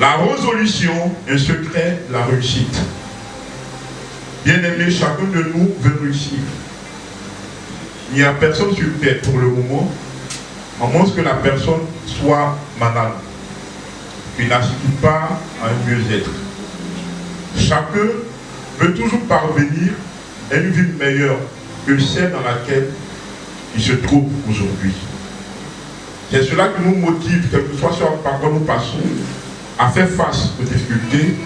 La résolution, un secret, la réussite. Bien-aimé, chacun de nous veut réussir. Il n'y a personne sur terre pour le moment, à moins que la personne soit malade, qui n'assiste pas à un mieux-être. Chacun veut toujours parvenir à une vie meilleure que celle dans laquelle il se trouve aujourd'hui. C'est cela qui nous motive, quel que soit par quoi nous passons, à faire face aux difficultés,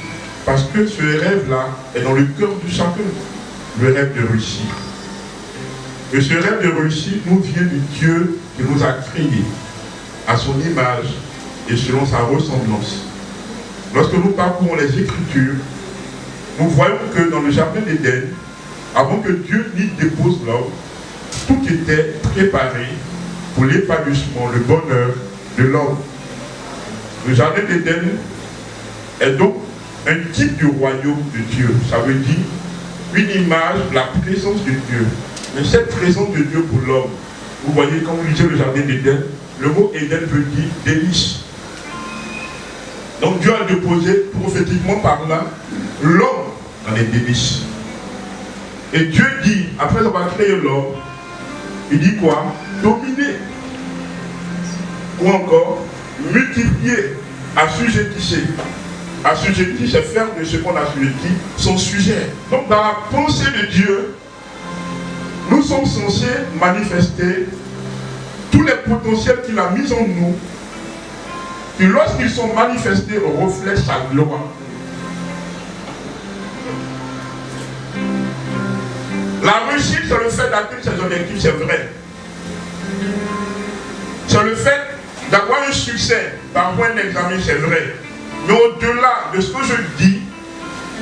parce que ce rêve-là est dans le cœur de chacun, le rêve de réussir. Et ce rêve de réussir nous vient du Dieu qui nous a créés à son image et selon sa ressemblance. Lorsque nous parcourons les Écritures, nous voyons que dans le jardin d'Éden, avant que Dieu n'y dépose l'homme, tout était préparé pour l'épanouissement, le bonheur de l'homme. Le jardin d'Éden est donc un type du royaume de Dieu. Ça veut dire une image de la présence de Dieu. Mais cette présence de Dieu pour l'homme, vous voyez quand vous lisez le jardin d'Éden, le mot Éden veut dire délice. Donc Dieu a déposé prophétiquement par là l'homme dans les délices. Et Dieu dit, après avoir créé l'homme, il dit quoi? Dominer. Ou encore, multiplier, assujettisser. Assujettir, c'est faire de ce qu'on assujettit son sujet. Donc dans la pensée de Dieu, nous sommes censés manifester tous les potentiels qu'il a mis en nous, qui lorsqu'ils sont manifestés, reflètent sa gloire. La réussite, c'est le fait d'atteindre ses objectifs, c'est vrai. C'est le fait d'avoir un succès, d'avoir un examen, c'est vrai. Mais au-delà de ce que je dis,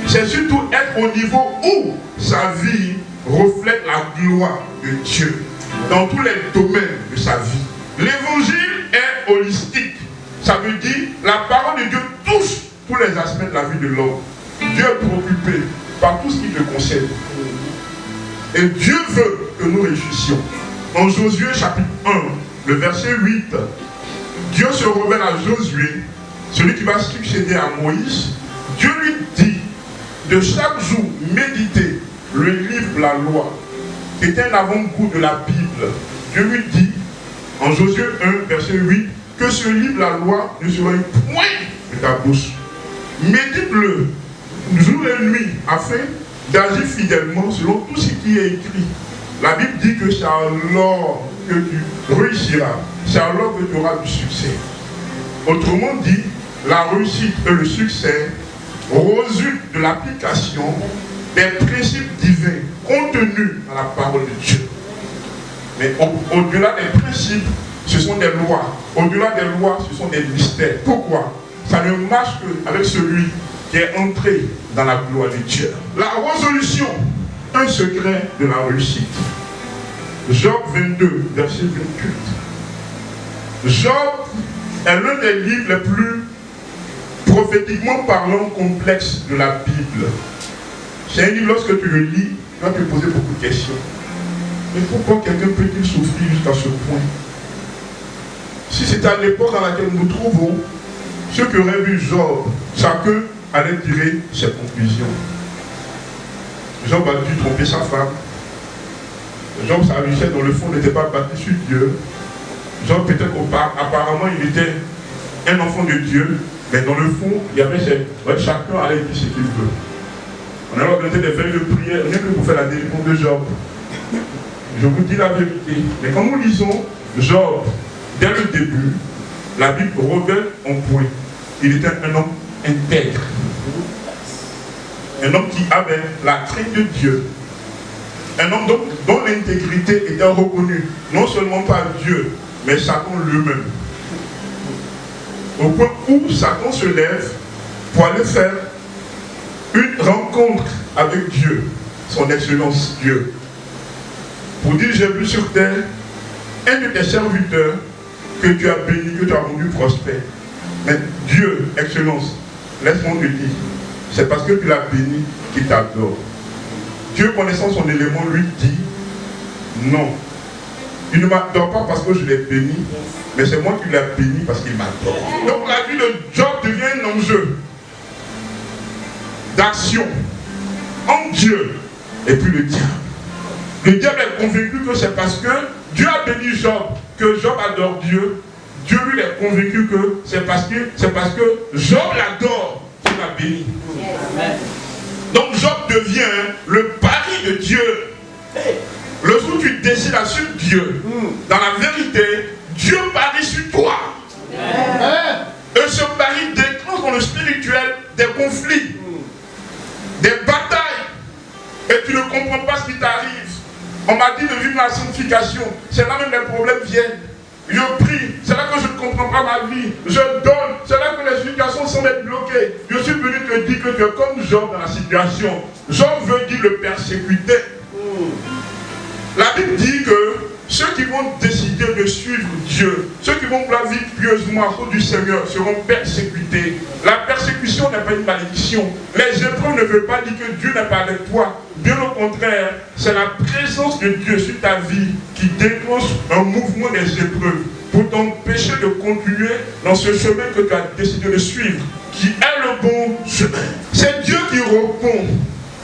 c'est surtout être au niveau où sa vie reflète la gloire de Dieu dans tous les domaines de sa vie. L'évangile est holistique. Ça veut dire la parole de Dieu touche tous les aspects de la vie de l'homme. Dieu est préoccupé par tout ce qui te concerne. Et Dieu veut que nous réussissions. En Josué chapitre 1, le verset 8, Dieu se révèle à Josué, celui qui va succéder à Moïse. Dieu lui dit de chaque jour méditer le livre de la loi, qui est un avant-goût de la Bible. Dieu lui dit, en Josué 1, verset 8, que ce livre de la loi ne sera point de ta bouche. Médite-le jour et nuit, afin d'agir fidèlement selon tout ce qui est écrit. La Bible dit que c'est alors que tu réussiras, c'est alors que tu auras du succès. Autrement dit, la réussite et le succès résultent de l'application des principes divins contenus dans la parole de Dieu. Mais au-delà des principes, ce sont des lois. Au-delà des lois, ce sont des mystères. Pourquoi? Ça ne marche qu'avec celui qui est entré dans la gloire de Dieu. La résolution, un secret de la réussite. Job 22, verset 28. Job est l'un des livres les plus prophétiquement parlant complexes de la Bible. C'est un livre, lorsque tu le lis, tu vas te poser beaucoup de questions. Mais pourquoi quelqu'un peut-il souffrir jusqu'à ce point? Si c'est à l'époque dans laquelle nous nous trouvons, ceux qui auraient vu Job, chacun allait tirer ses conclusions. Job a dû tromper sa femme. Job, sa richesse, dans le fond, n'était pas bâtie sur Dieu. Job, peut-être apparemment, il était un enfant de Dieu, mais dans le fond, il y avait chacun allait dire ce qu'il veut. On a organisé des veilles de prière, rien que pour faire la délivrance de Job. Je vous dis la vérité. Mais quand nous lisons Job, dès le début, la Bible révèle en point. Il était un homme intègre. Un homme qui avait la crainte de Dieu. Un homme dont l'intégrité était reconnue, non seulement par Dieu, mais Satan lui-même. Au point où Satan se lève pour aller faire une rencontre avec Dieu, son excellence Dieu. Pour dire, j'ai vu sur terre un de tes serviteurs que tu as béni, que tu as rendu prospère. Mais Dieu, excellence, laisse-moi te dire, c'est parce que tu l'as béni qu'il t'adore. Dieu, connaissant son élément, lui dit, non, Il ne m'adore pas parce que je l'ai béni, mais c'est moi qui l'ai béni parce qu'il m'adore. Donc la vie de Job devient un enjeu d'action en Dieu et puis le diable. Le diable est convaincu que c'est parce que Dieu a béni Job, que Job adore Dieu. Dieu lui est convaincu que c'est parce que Job l'adore qu'il l'a béni. Donc Job devient le pari de Dieu. Le jour où tu décides à suivre Dieu, dans la vérité, Dieu parie sur toi. Et ce pari déclenche dans le spirituel des conflits, des batailles. Et tu ne comprends pas ce qui t'arrive. On m'a dit de vivre la sanctification. C'est là même les problèmes viennent. Je prie, c'est là que je ne comprends pas ma vie. Je donne, c'est là que les situations semblent être bloquées. Je suis venu te dire que tu es comme Job dans la situation. Job veut dire le persécuté. La Bible dit que ceux qui vont décider de suivre Dieu, ceux qui vont vouloir vivre pieusement à cause du Seigneur seront persécutés. La persécution n'est pas une malédiction. Les épreuves ne veulent pas dire que Dieu n'est pas avec toi. Bien au contraire, c'est la présence de Dieu sur ta vie qui déclenche un mouvement des épreuves pour t'empêcher de continuer dans ce chemin que tu as décidé de suivre, qui est le bon chemin. C'est Dieu qui répond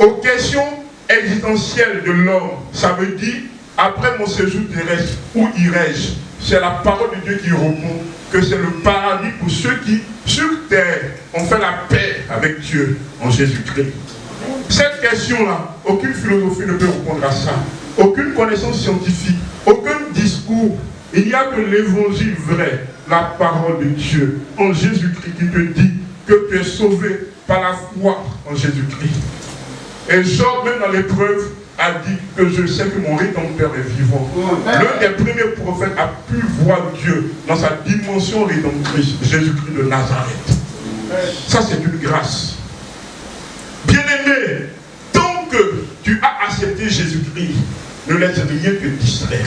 aux questions existentielles de l'homme. Ça veut dire, après mon séjour terrestre, où irai-je? C'est la parole de Dieu qui répond que c'est le paradis pour ceux qui, sur terre, ont fait la paix avec Dieu en Jésus-Christ. Cette question-là, aucune philosophie ne peut répondre à ça. Aucune connaissance scientifique, aucun discours. Il n'y a que l'évangile vrai, la parole de Dieu en Jésus-Christ qui te dit que tu es sauvé par la foi en Jésus-Christ. Et Job, même dans l'épreuve, a dit que je sais que mon Rédempteur est vivant. L'un des premiers prophètes a pu voir Dieu dans sa dimension rédemptrice, Jésus-Christ de Nazareth. Ça, c'est une grâce. Bien-aimé, tant que tu as accepté Jésus-Christ, ne laisse rien te distraire.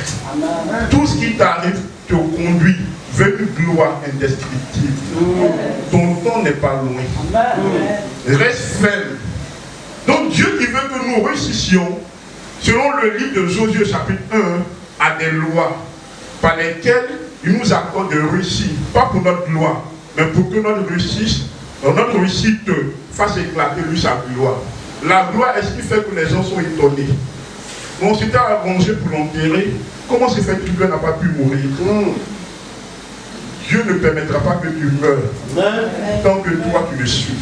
Tout ce qui t'arrive te conduit vers une gloire indestructible. Ton temps n'est pas loin. Reste ferme. Donc Dieu qui veut que nous réussissions, selon le livre de Josué chapitre 1, a des lois par lesquelles il nous accorde de réussir, pas pour notre gloire, mais pour que notre réussite fasse éclater lui sa gloire. La gloire est ce qui fait que les gens sont étonnés. On s'était arrangé pour l'enterrer. Comment se fait-il que n'a pas pu mourir? Dieu ne permettra pas que tu meurs tant que toi tu le suis.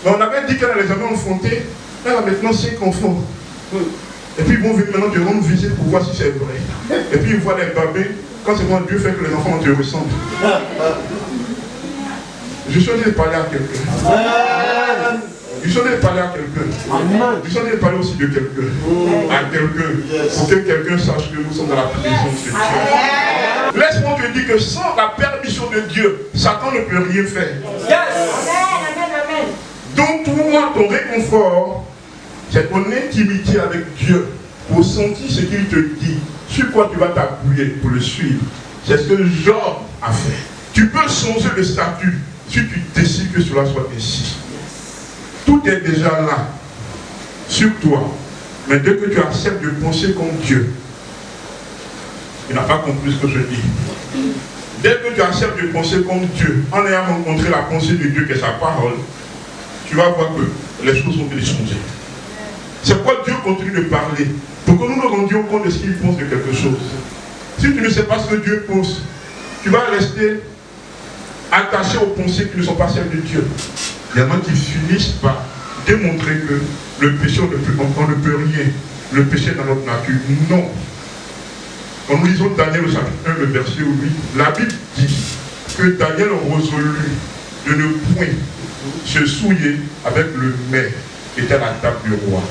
Mais on avait dit qu'elle les avait enfantés. Elle a maintenant 5 enfants. Et puis ils vont venir maintenant te rendre visite pour voir si c'est vrai. Et puis ils voient les bébés. Quand c'est bon, Dieu fait que les enfants te ressemblent. Je suis en train de parler à quelqu'un. Je suis en train de parler à quelqu'un. Je suis en train de parler aussi de quelqu'un. À quelqu'un. Pour que quelqu'un sache que nous sommes dans la présence de Dieu. Laisse-moi te dire que sans la permission de Dieu, Satan ne peut rien faire. Donc toi, ton réconfort, c'est ton intimité avec Dieu pour sentir ce qu'il te dit, sur quoi tu vas t'appuyer pour le suivre. C'est ce que Job a fait. Tu peux changer le statut si tu décides que cela soit ainsi. Tout est déjà là, sur toi. Mais dès que tu acceptes de penser comme Dieu, tu n'as pas compris ce que je dis. Dès que tu acceptes de penser comme Dieu, en ayant rencontré la pensée de Dieu qui est sa parole, tu vas voir que les choses vont te changer. C'est pourquoi Dieu continue de parler, pour que nous nous rendions compte de ce qu'il pense de quelque chose. Si tu ne sais pas ce que Dieu pense, tu vas rester attaché aux pensées qui ne sont pas celles de Dieu. Il y en a qui finissent par démontrer que le péché, on ne peut rien. Le péché est dans notre nature. Non. Quand nous lisons Daniel au chapitre 1, le verset 8, la Bible dit que Daniel résolut de ne point se souiller avec le mets qui était à la table du roi.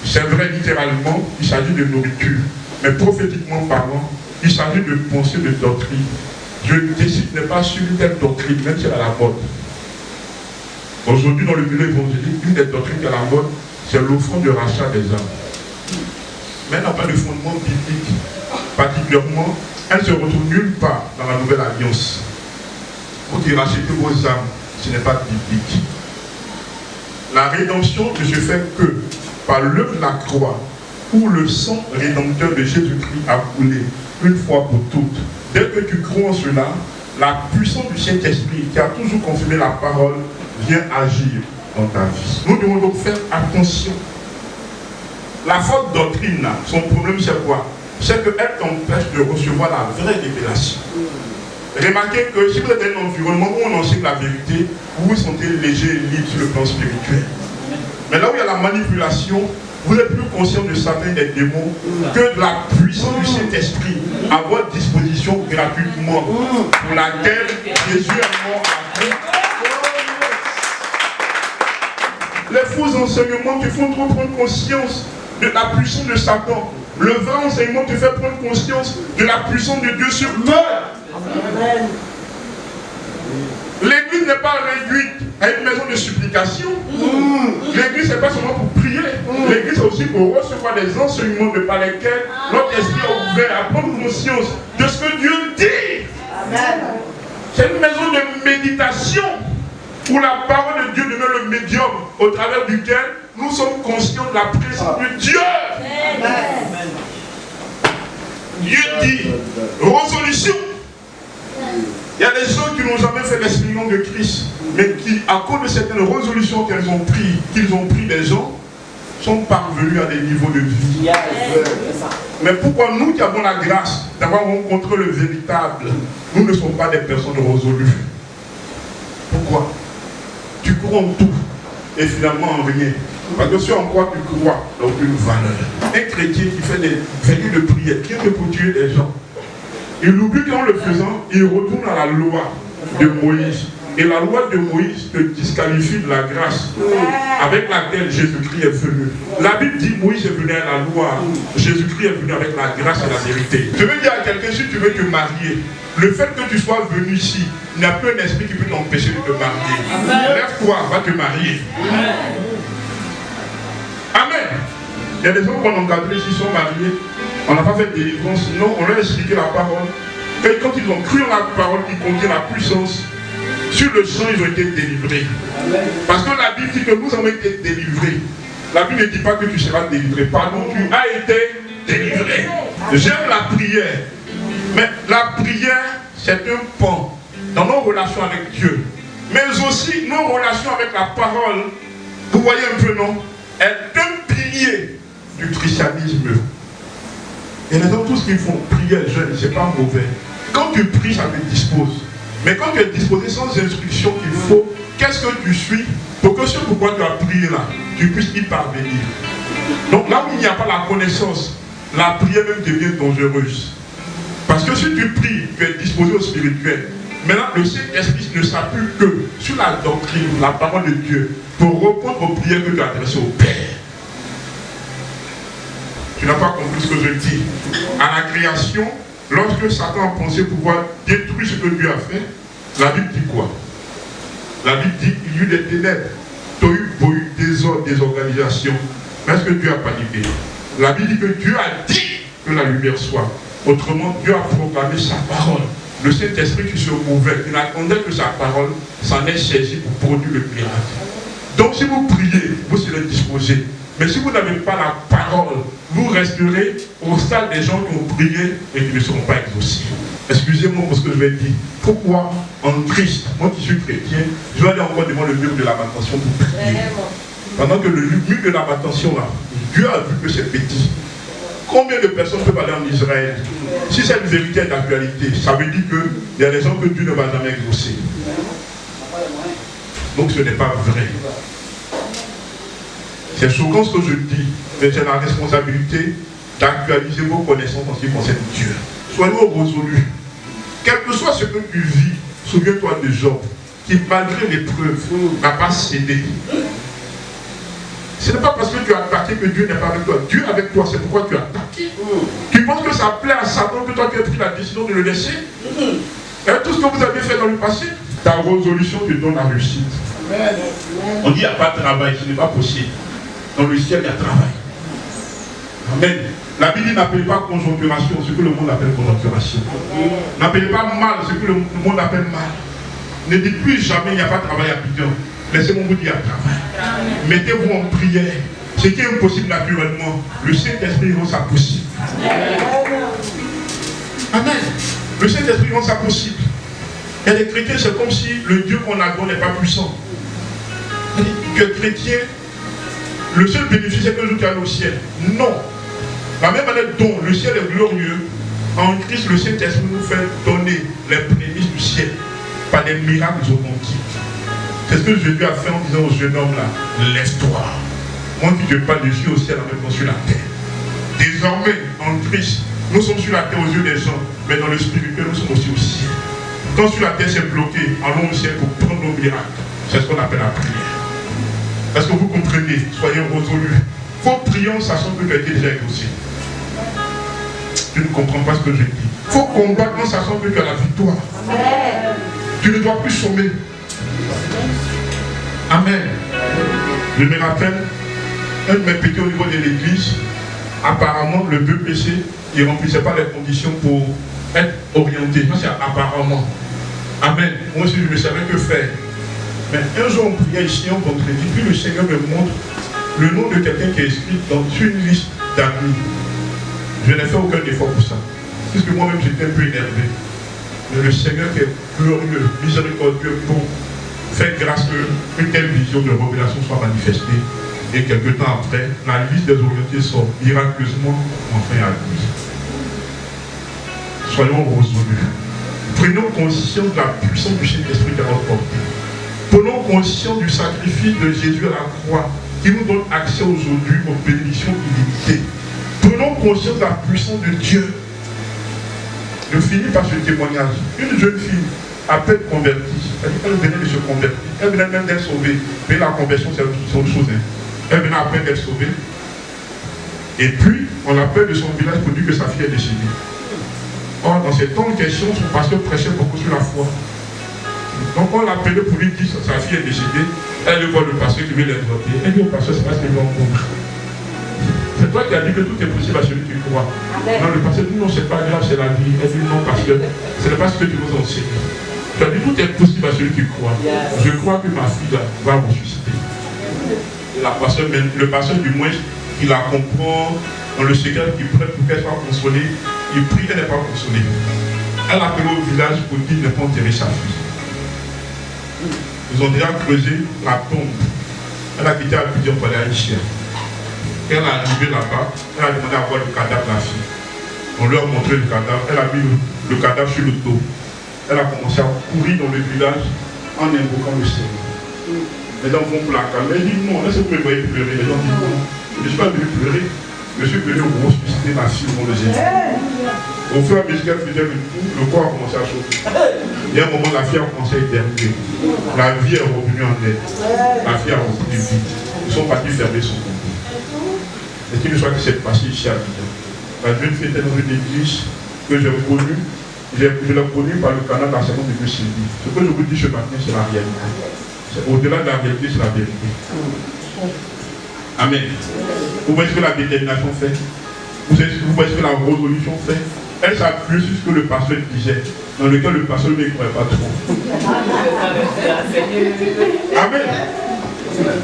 C'est vrai, littéralement, il s'agit de nourriture. Mais prophétiquement parlant, il s'agit de pensée, de doctrine. Je décide de ne pas suivre une telle doctrine, même si elle est à la mode. Aujourd'hui, dans le milieu évangélique, une des doctrines qui est à la mode, c'est l'offrande de rachat des âmes. Mais elle n'a pas de fondement biblique. Particulièrement, elle ne se retrouve nulle part dans la nouvelle alliance. Quand il rachetez vos âmes, ce n'est pas biblique. La rédemption ne se fait que par l'œuvre de la croix où le sang rédempteur de Jésus-Christ a coulé une fois pour toutes. Dès que tu crois en cela, la puissance du Saint-Esprit qui a toujours confirmé la parole vient agir dans ta vie. Nous devons donc faire attention. La faute doctrine, son problème c'est quoi? C'est qu'elle t'empêche de recevoir la vraie révélation. Remarquez que si vous êtes dans un environnement où on enseigne la vérité, vous vous sentez léger et libre sur le plan spirituel. Mais là où il y a la manipulation, vous êtes plus conscient de Satan et des démons que de la puissance du Saint-Esprit à votre disposition gratuitement, pour laquelle Jésus est mort à vous. Les faux enseignements te font trop prendre conscience de la puissance de Satan. Le vrai enseignement te fait prendre conscience de la puissance de Dieu sur terre. L'église n'est pas réduite à une maison de supplication. L'église n'est pas seulement pour prier. L'église c'est aussi pour recevoir des enseignements de par lesquels notre esprit est ouvert à prendre conscience de ce que Dieu dit. C'est une maison de méditation où la parole de Dieu devient le médium au travers duquel nous sommes conscients de la présence de Dieu. Dieu dit résolution. Il y a des gens qui n'ont jamais fait l'expérience de Christ, mais qui, à cause de certaines résolutions qu'ils ont pris des gens, sont parvenus à des niveaux de vie. Mais pourquoi nous qui avons la grâce d'avoir rencontré le véritable, nous ne sommes pas des personnes résolues? Pourquoi? Tu crois en tout et finalement en rien. Parce que si en quoi tu crois, il n'a aucune valeur. Un chrétien qui fait des veillées de prière, qui est pour tuer des gens, il oublie qu'en le faisant, il retourne à la loi de Moïse. Et la loi de Moïse te disqualifie de la grâce avec laquelle Jésus-Christ est venu. La Bible dit Moïse est venu à la loi, Jésus-Christ est venu avec la grâce et la vérité. Je veux dire à quelqu'un, si tu veux te marier, le fait que tu sois venu ici, il n'y a plus un esprit qui peut t'empêcher de te marier. Lève-toi, va te marier. Amen. Il y a des gens qu'on a encadrés qui sont mariés. On n'a pas fait de délivrance, non, on leur a expliqué la parole. Et quand ils ont cru en la parole qui contient la puissance, sur le champ, ils ont été délivrés. Parce que la Bible dit que nous avons été délivrés. La Bible ne dit pas que tu seras délivré. Pardon, tu as été délivré. J'aime la prière. Mais la prière, c'est un pan dans nos relations avec Dieu. Mais aussi nos relations avec la parole. Vous voyez un peu, non? Est un pilier du christianisme. Et les gens, tout ce qu'ils font, prier, jeûne, c'est pas mauvais. Quand tu pries, ça te dispose. Mais quand tu es disposé sans instruction qu'il faut, qu'est-ce que tu suis pour que ce pourquoi tu as prié là, tu puisses y parvenir. Donc là où il n'y a pas la connaissance, la prière même devient dangereuse. Parce que si tu pries, tu es disposé au spirituel. Maintenant, le Saint-Esprit ne s'appuie que sur la doctrine, la parole de Dieu, pour répondre aux prières que tu as adressées au Père. Tu n'as pas compris ce que je dis. À la création, lorsque Satan a pensé pouvoir détruire ce que Dieu a fait, la Bible dit quoi? La Bible dit qu'il y eut des ténèbres, tohu bohu, désordre, désorganisation. Mais est-ce que Dieu a paniqué? La Bible dit que Dieu a dit que la lumière soit. Autrement, Dieu a proclamé sa parole. Le Saint-Esprit qui se mouvait, il attendait que sa parole s'en ait saisi pour produire le miracle. Donc si vous priez, vous serez disposé. Mais si vous n'avez pas la parole, vous resterez au stade des gens qui ont prié et qui ne seront pas exaucés. Excusez-moi pour ce que je vais dire. Pourquoi en Christ, moi qui suis chrétien, je vais aller encore devant le mur de lamentation pour prier? Pendant que le mur de lamentation là, Dieu a vu que c'est petit. Combien de personnes peuvent aller en Israël? Si cette vérité est d'actualité, ça veut dire qu'il y a des gens que Dieu ne va jamais exaucer. Donc ce n'est pas vrai. C'est souvent ce que je dis, mais c'est la responsabilité d'actualiser vos connaissances en ce qui concerne Dieu. Soyons résolus. Quel que soit ce que tu vis, souviens-toi de Job, qui malgré l'épreuve n'a pas cédé. Ce n'est pas parce que tu as attaqué que Dieu n'est pas avec toi. Dieu est avec toi, c'est pourquoi tu as attaqué. Tu penses que ça plaît à Satan que toi tu as pris la décision de le laisser? Et tout ce que vous avez fait dans le passé, ta résolution te donne la réussite. On dit qu'il n'y a pas de travail, ce n'est pas possible. Dans le ciel, il y a travail. Amen. La Bible n'appelle pas conjoncturation ce que le monde appelle conjoncturation. N'appelez pas mal ce que le monde appelle mal. Ne dites plus jamais il n'y a pas de travail à Abidjan. Laissez-moi vous dire travail. Mettez-vous en prière. Ce qui est impossible naturellement, le Saint-Esprit rend ça possible. Amen. Le Saint-Esprit rend ça possible. Et les chrétiens, c'est comme si le Dieu qu'on adore n'est pas puissant. Que chrétien, le seul bénéfice c'est que nous allons au ciel. Non. La même manière dont le ciel est glorieux, en Christ, le Saint-Esprit nous fait donner les prémices du ciel par des miracles authentiques. C'est ce que Jésus a fait en disant au jeune homme là, lève-toi. Moi qui te parle de Dieu au ciel en même temps sur la terre. Désormais, en Christ, nous sommes sur la terre aux yeux des gens, mais dans le spirituel, nous sommes aussi au ciel. Quand sur la terre c'est bloqué, allons au ciel pour prendre nos miracles. C'est ce qu'on appelle la prière. Est-ce que vous comprenez? Soyez résolus. Il faut prier en sachant que tu as été déjà exaucé. Tu ne comprends pas ce que je dis. Il faut combattre en sachant que tu as la victoire. Amen. Tu ne dois plus sommer. Amen. Je me rappelle, un de mes petits au niveau de l'église, apparemment le BPC, il ne remplissait pas les conditions pour être orienté. Ça c'est apparemment. Amen. Moi aussi je ne savais que faire. Mais un jour on priait ici en vendredi, puis le Seigneur me montre le nom de quelqu'un qui est inscrit dans une liste d'amis. Je n'ai fait aucun effort pour ça. Puisque moi-même j'étais un peu énervé. Mais le Seigneur qui est glorieux, miséricordieux, pour faire grâce qu'une telle vision de révélation soit manifestée. Et quelques temps après, la liste des orientés sort miraculeusement enfin à lui. Soyons résolus. Prenons conscience de la puissance du Saint-Esprit qui a remporté. Prenons conscience du sacrifice de Jésus à la croix qui nous donne accès aujourd'hui aux bénédictions illimitées. Prenons conscience de la puissance de Dieu. Je finis par ce témoignage. Une jeune fille, à peine convertie, elle venait de se convertir. Elle venait même d'être sauvée. Mais la conversion, c'est autre chose. Elle venait à peine d'être sauvée. Et puis, on l'appelle de son village pour dire que sa fille est décédée. Or, dans ces temps de question, son pasteur prêchait beaucoup sur la foi. Donc, on l'appelait pour lui dire que sa fille est décédée. Elle voit le pasteur qui veut l'exhorter. Elle dit au pasteur, c'est parce qu'elle lui rencontre. C'est toi qui as dit que tout est possible à celui qui croit. Non, le pasteur dit non, c'est pas grave, c'est la vie. Elle dit non, parce que ce n'est pas ce que tu nous enseignes. Tu as dit tout est possible à celui qui croit. Je crois que ma fille va ressusciter. Le pasteur du moins, qui la comprend dans le secret, qui prie pour qu'elle soit consolée, il prie, elle n'est pas consolée. Elle a appelé au village pour dire ne pas enterrer sa fille. Ils ont déjà creusé la tombe. Elle a quitté Abidjan pour aller à Ichia. Quand elle est arrivée là-bas, elle a demandé à voir le cadavre de la fille. On lui a montré le cadavre, elle a mis le cadavre sur le dos. Elle a commencé à courir dans le village en invoquant le Seigneur. Les gens vont pour la calmer. Elle dit non, est-ce que vous me voyez pleurer? Les gens disent non, je ne suis pas venu pleurer. Je suis venu ressusciter ma fille au nom de Jésus. Au fur et à mesure qu'elle faisait le tour, le corps a commencé à chauffer. Il y a un moment, la fille a commencé à éternuer. La vie est revenue en elle. La fille a repris du vide. Ils sont partis fermer son compte. Et qu'il soit qui s'est passé ici à Abidjan. La jeune fille était dans une église que j'ai connue. Je l'ai connue par le canal d'enseignement de Dieu Sylvie. Ce que je vous dis ce matin, c'est la réalité. Au-delà de la réalité, c'est la vérité. Amen. Vous voyez ce que la détermination fait? Vous voyez ce que la résolution fait? Elle s'appuie sur ce que le pasteur disait, dans lequel le pasteur ne croyait pas trop. Amen.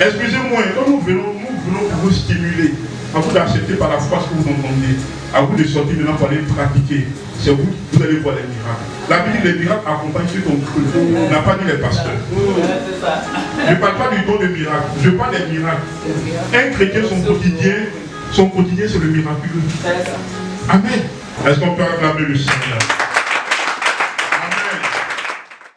Excusez-moi, quand nous venons pour vous stimuler, à vous d'accepter par la foi ce que vous entendez, à vous de sortir maintenant pour aller pratiquer. C'est vous allez voir les miracles. La Bible dit les miracles accompagnent ceux qui ont cru. On n'a pas dit les pasteurs. Je ne parle pas du don de miracles, je parle des miracles. Un chrétien, son quotidien c'est le miraculeux. Amen. Est-ce qu'on peut acclamer le Seigneur?